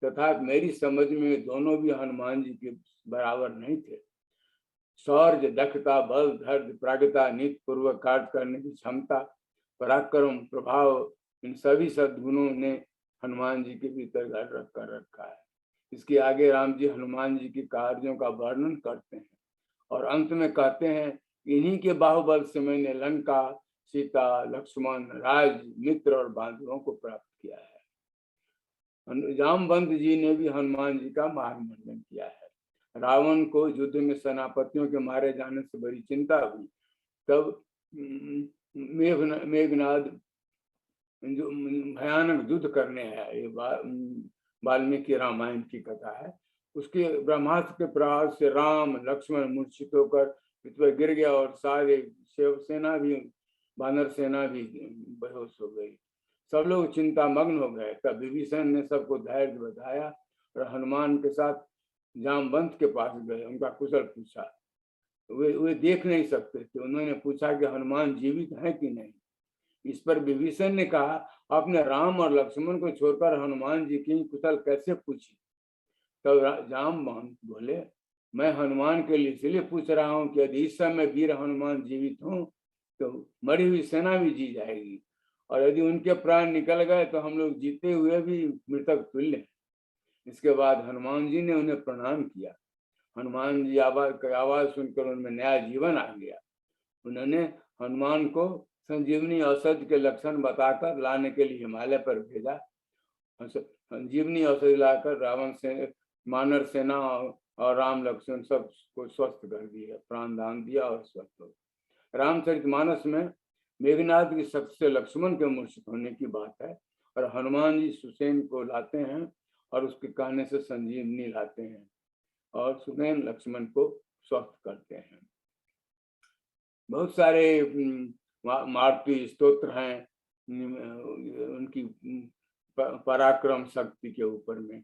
तथा मेरी समझ में दोनों भी हनुमान जी के बराबर नहीं थे। शौर्य, दक्षता, बल, धैर्य, प्राज्ञता, नीति पूर्वक कार्य करने की क्षमता, पराक्रम, प्रभाव, इन सभी सद्गुणों ने हनुमान जी के भीतर घर कर रखा है। इसके आगे राम जी हनुमान जी के कार्यों का वर्णन करते हैं और अंत में कहते हैं, इन्हीं के बाहुबल से मैंने लंका, सीता, लक्ष्मण, राज, मित्र और बांधवों को प्राप्त किया है। जामवंत जी ने भी हनुमान जी का महामंडन किया है। रावण को युद्ध में सेनापतियों के मारे जाने से बड़ी चिंता हुई, तब मेघनाद जो भयानक युद्ध करने है, ये वाल्मीकि रामायण की कथा है, उसके ब्रह्मास्त्र के प्रहार से राम लक्ष्मण मूर्छित होकर पृथ्वी गिर गया और सारे सेना भी, वानर सेना भी बेहोश हो गई। सब लोग चिंता मग्न हो गए। तब विभीषण ने सबको धैर्य बताया और हनुमान के साथ जामवंत के पास गए, उनका कुशल पूछा। वे देख नहीं सकते थे। उन्होंने पूछा कि हनुमान जीवित हैं कि नहीं। इस पर विभीषण ने कहा, आपने राम और लक्ष्मण को छोड़कर हनुमान जी की कुशल कैसे पूछी? तब जामवंत बोले, मैं हनुमान के लिए इसलिए पूछ रहा हूँ कि यदि इस समय वीर हनुमान जीवित हों तो मरी हुई सेना भी जी जाएगी, और यदि उनके प्राण निकल गए तो हम लोग जीते हुए भी मृतक तुल्य हैं। इसके बाद हनुमान जी ने उन्हें प्रणाम किया। हनुमान जी आवाज सुनकर उनमें नया जीवन आ गया। उन्होंने हनुमान को संजीवनी औषधि के लक्षण बताकर लाने के लिए हिमालय पर भेजा। संजीवनी औषधि लाकर रावण से मानर सेना और राम लक्ष्मण सब को स्वस्थ कर दिया, प्राण दान दिया और स्वस्थ हो। रामचरितमानस में मेघनाद की शक्ति से लक्ष्मण के मूर्छित होने की बात है और हनुमान जी सुसेन को लाते हैं और उसके कहने से संजीवनी लाते हैं और सुसेन लक्ष्मण को स्वस्थ करते हैं। बहुत सारे मारुति स्तोत्र हैं उनकी पराक्रम शक्ति के ऊपर में।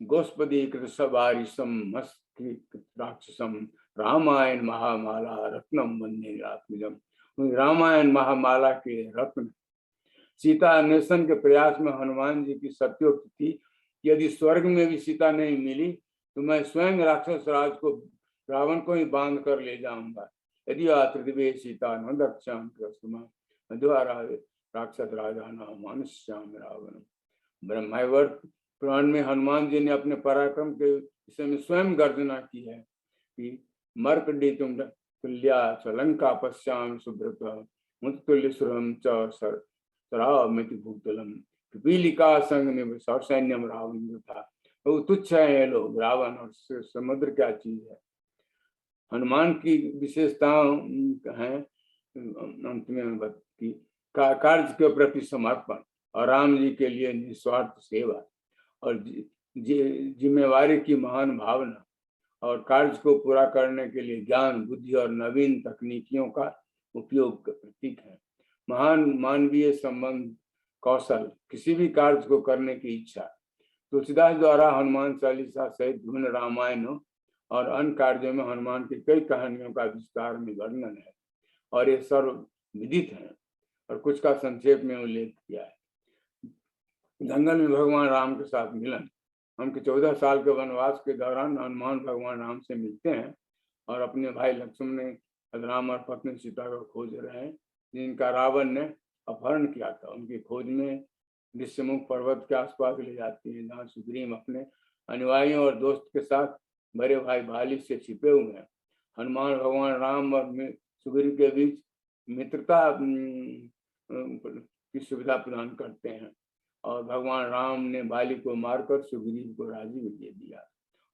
गोस्पदी कृतसवारिशम राक्षसम रामायण महामाला रत्नम वन्य आत्मजम। रामायण महामाला के रत्न सीता अन्वेषण के प्रयास में हनुमान जी की सत्योक्ति थी, यदि स्वर्ग में भी सीता नहीं मिली तो मैं स्वयं राक्षस राज को रावण को ही बांध कर ले जाऊंगा। यदि आत्रिवे सीता न दक्षाम द्वारा राक्षस राजा नाम अनुश्याम रावण। ब्रह्मावर्त पुराण में हनुमान जी ने अपने पराक्रम के विषय में स्वयं गर्जना की है कि मर्कडी तुम तुल्या लंका पश्याम सुब्रत मुतुल्य सुरम च सरामिति भूतलम पीलिका संग में सैन्यम रावण था। वो तुच्छ है लोग, रावण और समुद्र क्या चीज है। हनुमान की विशेषताओं है अंत में की कार्य के प्रति समर्पण और राम जी के लिए निस्वार्थ सेवा और जिम्मेवारी की महान भावना और कार्य को पूरा करने के लिए ज्ञान बुद्धि और नवीन तकनीकियों का उपयोग का प्रतीक है। महान मानवीय संबंध कौशल किसी भी कार्य को करने की इच्छा। तुलसीदास द्वारा हनुमान चालीसा सहित विभिन्न रामायणों और अन्य कार्यों में हनुमान की कई कहानियों का विस्तार में वर्णन है और ये सर्व विदित है और कुछ का संक्षेप में उल्लेख किया है। जंगल में भगवान राम के साथ मिलन। उनके 14 साल के वनवास के दौरान हनुमान भगवान राम से मिलते हैं और अपने भाई लक्ष्मण ने राम और पत्नी सीता को खोज रहे हैं जिनका रावण ने अपहरण किया था। उनकी खोज में ऋष्यमुख पर्वत के आसपास ले जाती है जहाँ सुग्रीव अपने अनुयायियों और दोस्त के साथ बड़े भाई भाली से छिपे हुए हैं। हनुमान भगवान राम और सुग्रीव के बीच मित्रता की सुविधा प्रदान करते हैं और भगवान राम ने बाली को मारकर सुग्रीव को राजी में दे दिया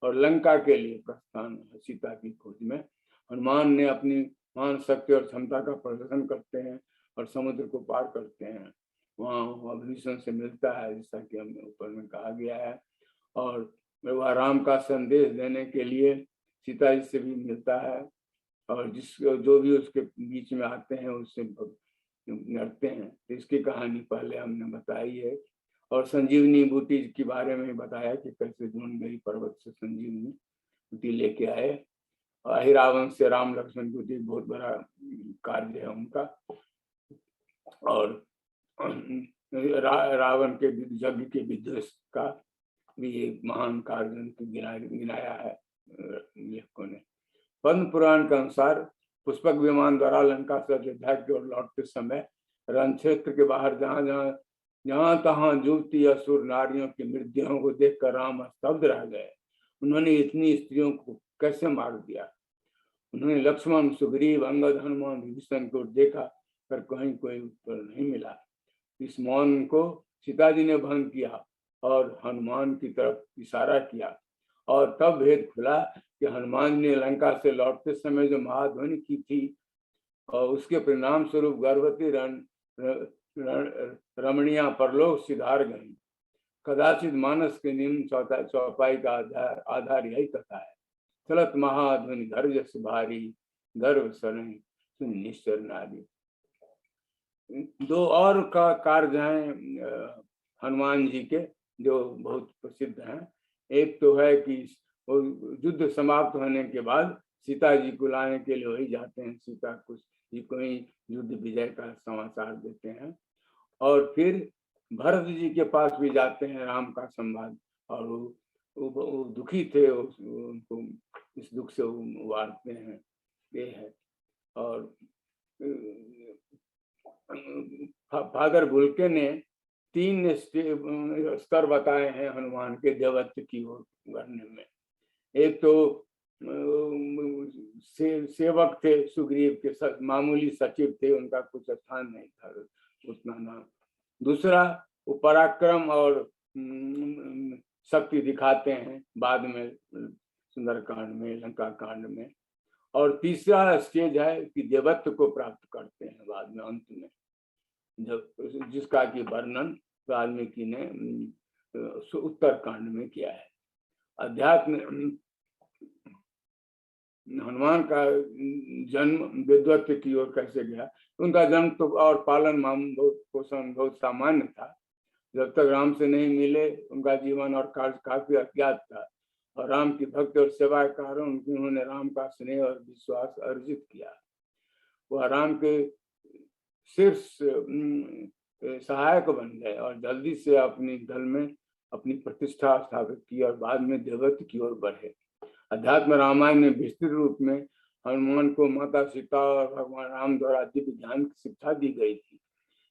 और लंका के लिए प्रस्थान। सीता की खोज में हनुमान ने अपनी महान शक्ति और क्षमता का प्रदर्शन करते हैं और समुद्र को पार करते हैं। वहाँ भीषण से मिलता है जैसा कि हमने ऊपर में कहा गया है और वह राम का संदेश देने के लिए सीता जी से भी मिलता है और जो भी उसके बीच में आते हैं उससे लड़ते हैं। तो इसकी कहानी पहले हमने बताई है और संजीवनी बूटी के बारे में बताया कि कैसे जोनगरी पर्वत से संजीवनी बूटी लेके आए। अहिरावण से राम लक्ष्मण की बहुत बड़ा कार्य है उनका और रावण के यज्ञ के विध्वंस का भी एक महान कार्य गिनाया है लेखकों ने। पद्म पुराण के अनुसार पुष्पक विमान द्वारा लंका से अयोध्या की ओर लौटते समय रण क्षेत्र के बाहर जहां तहां युवती असुर नारियों की मृत्युओं को देखकर राम स्तब्ध रह गए। उन्होंने इतनी स्त्रियों को कैसे मार दिया। उन्होंने लक्ष्मण सुग्रीव अंगद हनुमान विभीषण को देखा पर कहीं कोई उत्तर नहीं मिला। इस मौन को सीता जी ने भंग किया और हनुमान की तरफ इशारा किया और तब भेद खुला कि हनुमान ने लंका से लौटते समय जो महाध्वनि की थी और उसके परिणाम स्वरूप गर्भवती रमणिया परलोक सिधार गई। कदाचित मानस के निम्न चौपाई का आधार यही कथा है। चलत महाध्वनि धैर्य से भारी गर्भ सनहि सुन निश्चर नारी। दो और का कार्य हैं हनुमान जी के जो बहुत प्रसिद्ध हैं। एक तो है कि युद्ध समाप्त होने के बाद सीता जी को लाने के लिए वही जाते हैं, सीता को ही युद्ध विजय का समाचार देते हैं और फिर भरत जी के पास भी जाते हैं राम का संवाद और वो दुखी थे, उनको इस दुख से उबारते हैं। ये है और फादर भुलके ने 3 स्तर बताए हैं हनुमान के देवत्व की ओर बढ़ने में। एक तो सेवक थे सुग्रीव के, मामूली सचिव थे, उनका कुछ स्थान नहीं था उतना नाम। दूसरा वो पराक्रम और शक्ति दिखाते हैं बाद में सुंदरकांड में लंका कांड में। और तीसरा स्टेज है कि देवत्व को प्राप्त करते हैं बाद में अंत में, जब जिसका कि वर्णन वाल्मीकि ने उत्तर कांड में किया है। अध्यात्म हनुमान का जन्म विद्वत्व की ओर कैसे गया। उनका जन्म तो और पालन पोषण बहुत सामान्य था। जब तक राम से नहीं मिले उनका जीवन और कार्य काफी अज्ञात था और राम की भक्ति और सेवा के कारण उन्होंने राम का स्नेह और विश्वास अर्जित किया। वह राम के शीर्ष सहायक बन गए और जल्दी से अपने दल में अपनी प्रतिष्ठा स्थापित की और बाद में देवत्व की ओर बढ़े। अध्यात्म रामायण में विस्तृत रूप में हनुमान को माता सीता और भगवान राम द्वारा दिव्य ज्ञान की शिक्षा दी गई थी।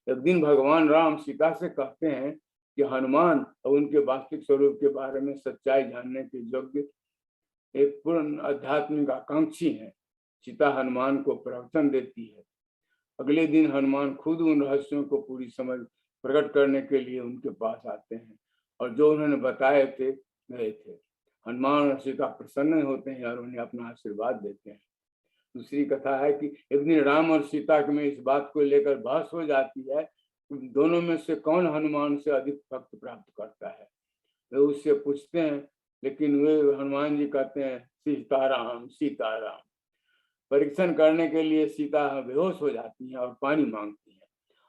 एक दिन भगवान राम सीता से कहते हैं कि हनुमान और उनके वास्तविक स्वरूप के बारे में सच्चाई जानने के योग्य एक पूर्ण आध्यात्मिक आकांक्षी है। सीता हनुमान को प्रवचन देती है। अगले दिन हनुमान खुद उन रहस्यों को पूरी समझ प्रकट करने के लिए उनके पास आते हैं और जो उन्होंने बताए थे गए थे। हनुमान और सीता प्रसन्न होते हैं और उन्हें अपना आशीर्वाद देते हैं। दूसरी कथा है कि एक दिन राम और सीता में इस बात को लेकर बहस हो जाती है, दोनों में से कौन हनुमान से अधिक भक्त प्राप्त करता है। वे उससे पूछते हैं, लेकिन वे हनुमान जी कहते हैं सीताराम सीताराम। परीक्षण करने के लिए सीता बेहोश हो जाती है और पानी मांगती है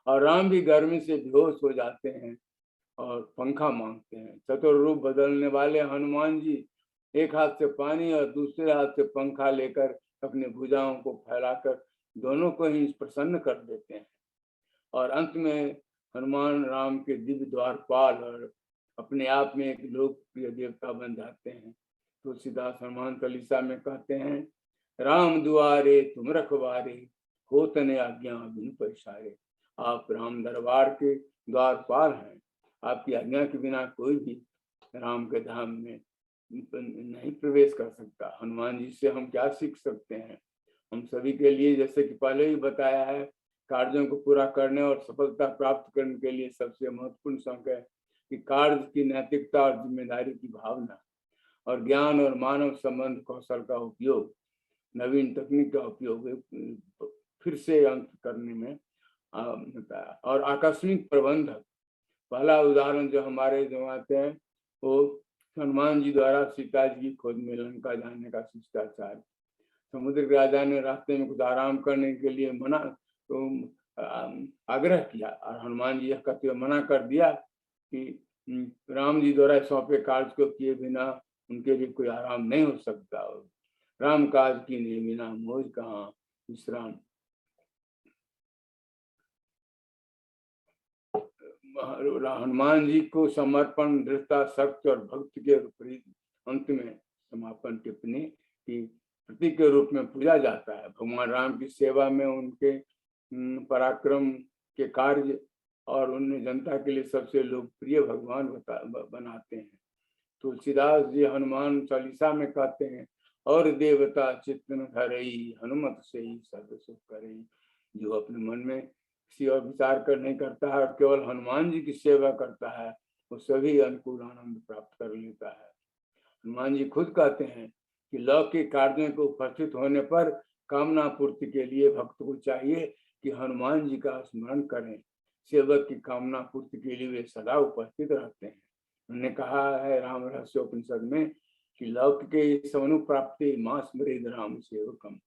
और राम भी गर्मी से बेहोश हो जाते हैं और पंखा मांगते हैं। चतुर रूप बदलने वाले हनुमान जी एक हाथ से पानी और दूसरे हाथ से पंखा लेकर अपने भुजाओं को फैलाकर दोनों को ही प्रसन्न कर देते हैं और अंत में हनुमान राम के दिव्य द्वारपाल और अपने आप में एक लोकप्रिय देवता बन जाते हैं। तुलसीदास हनुमान चालीसा में कहते हैं, राम दुआरे तुम रखवारे, होत न आज्ञा बिन पैसारे। आप राम दरबार के द्वारपाल हैं, आपकी आज्ञा के बिना कोई भी राम के धाम में नहीं प्रवेश कर सकता। हनुमान जी से हम क्या सीख सकते हैं? हम सभी के लिए, जैसे कि पहले ही बताया है, कार्यों को पूरा करने और सफलता प्राप्त करने के लिए सबसे महत्वपूर्ण संग है कि कार्य की नैतिकता और जिम्मेदारी की भावना और ज्ञान और मानव संबंध कौशल का उपयोग, नवीन तकनीक का उपयोग फिर से अंत करने में होता है। और आकस्मिक प्रबंधक, पहला उदाहरण जो हमारे जो आते हैं वो हनुमान जी द्वारा सीता जी की खोज में लंका जाने का शिष्टाचार। समुद्र के राजा ने रास्ते में कुछ आराम करने के लिए आग्रह किया और हनुमान जी यह कहते हुए मना कर दिया कि राम जी द्वारा सौंपे कार्य को किए बिना उनके लिए कोई आराम नहीं हो सकता। राम काज की नहीं बिना मौज कहाँ विश्राम। हनुमान जी को समर्पण, दृढ़ता, शक्ति और भक्ति के विपरीत अंत में समापन टिप्पणी की प्रतीक के रूप में पूजा जाता है। भगवान राम की सेवा में उनके पराक्रम के कार्य और उन्हें जनता के लिए सबसे लोकप्रिय भगवान बनाते हैं। तुलसीदास जी हनुमान चालीसा में कहते हैं, और देवता चित्तन धरई, हनुमत से ही सर्व सुख करई। जो अपने मन में किसी और विचार कर नहीं करता है और केवल हनुमान जी की सेवा करता है, वो सभी अनुकूल आनंद प्राप्त कर लेता है। हनुमान जी खुद कहते हैं कि लौकिक कार्यों को उपस्थित होने पर कामना पूर्ति के लिए भक्त को चाहिए कि हनुमान जी का स्मरण करें। सेवक की कामना पूर्ति के लिए वे सदा उपस्थित रहते हैं। उन्होंने कहा है राम रहस्य उपनिषद में कि लौकिक समनु प्राप्ति मां स्मरेद राम सेवकम।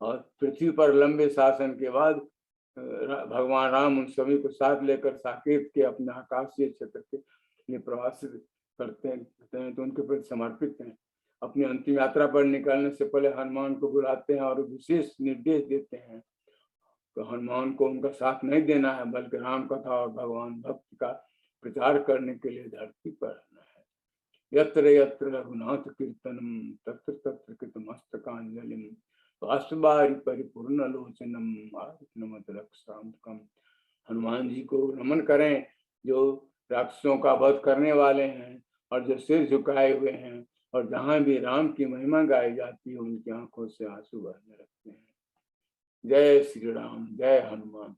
और पृथ्वी पर लंबे शासन के बाद भगवान राम उन सभी को साथ लेकर साकेत के अपने आकाशीय क्षेत्र के लिए प्रवास करते हैं तो उनके प्रति समर्पित हैं। अपनी अंतिम यात्रा पर निकलने से पहले हनुमान को बुलाते हैं और विशेष निर्देश देते हैं तो हनुमान को उनका साथ नहीं देना है, बल्कि राम कथा और भगवान भक्ति का प्रचार करने के लिए धरती पर रहना है। यत्र यत्र रघुनाथ कीर्तनम तत्र तत्र कृतमस्तकांजलिम वास्तुबारी परिपूर्ण लोचनम नमत रक्षांतकम। हनुमान जी को नमन करें जो राक्षसों का वध करने वाले हैं और जो सिर झुकाए हुए हैं और जहाँ भी राम की महिमा गाई जाती है उनकी आंखों से आंसू बहने लगते हैं। जय श्री राम, जय हनुमान।